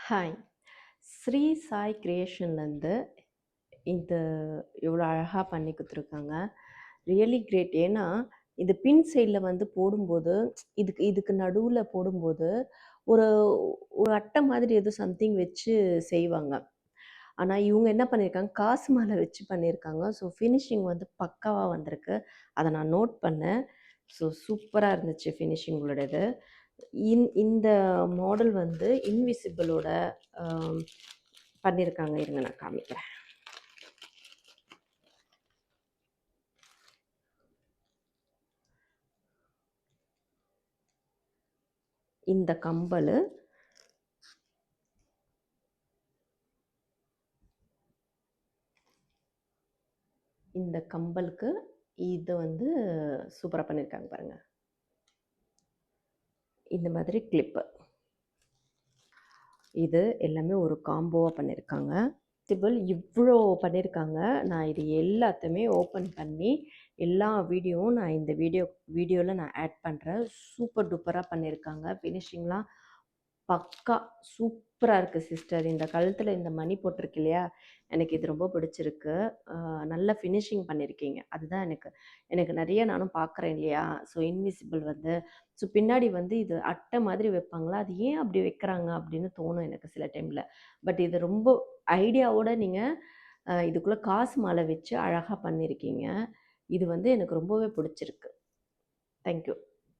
Hi! Sri Sai கிரியேஷன்லேருந்து இது இவ்வளோ அழகா பண்ணி குடுத்துருக்காங்க. Really great. ஏன்னா, இது பின் சைட்ல வந்து போடும்போது, இதுக்கு நடுவுல போடும்போது, ஒரு ஒரு அட்டை மாதிரி ஏதோ சம்திங் வச்சு செய்வாங்க. ஆனா, இவுங்க என்ன பண்ணியிருக்காங்க, காசு மாலை வச்சு பண்ணியிருக்காங்க. ஸோ, ஃபினிஷிங் வந்து பக்காவா வந்திருக்கு. அத நான் நோட் பண்ணேன். ஸோ, சூப்பரா இருந்துச்சு ஃபினிஷிங் உங்களோடது. இந்த மாடல் வந்து இன்விசிபிளோட அ பண்ணியிருக்காங்க. இருங்க நான் காமிக்கிறேன். இந்த கம்பளு இந்த கம்பலுக்கு இது வந்து சூப்பரா பண்ணியிருக்காங்க பாருங்க. இந்த மாதிரி கிளிப்பு. இது எல்லாமே ஒரு காம்போவா பண்ணியிருக்காங்க. இவ்ளோ பண்ணியிருக்காங்க. நான் இது எல்லாத்தையுமே ஓப்பன் பண்ணி, எல்லா வீடியோவும் நான் இந்த வீடியோல நான் ஆட் பண்றேன். சூப்பர் டூப்பரா பண்ணியிருக்காங்க. ஃபினிஷிங்லாம் பக்கா சூப்பரா இருக்கு சிஸ்டர். இந்த கழுத்துல இந்த மணி போட்டிருக்கு இல்லையா? எனக்கு இது ரொம்ப பிடிச்சிருக்கு. நல்ல ஃபினிஷிங் பண்ணியிருக்கீங்க. அதுதான் எனக்கு எனக்கு நெறைய நானும் பார்க்குறேன் இல்லையா? ஸோ இன்விசிபிள் வந்து பின்னாடி வந்து இது அட்டை மாதிரி வைப்பாங்களா? அது ஏன் அப்படி வைக்கிறாங்க? அப்படின்னு தோணும் எனக்கு சில டைம்ல. பட் இது ரொம்ப ஐடியாவோட நீங்க இதுக்குள்ள காசு மாலை வச்சு அழகா பண்ணியிருக்கீங்க. இது வந்து எனக்கு ரொம்பவே பிடிச்சிருக்கு. Thank you.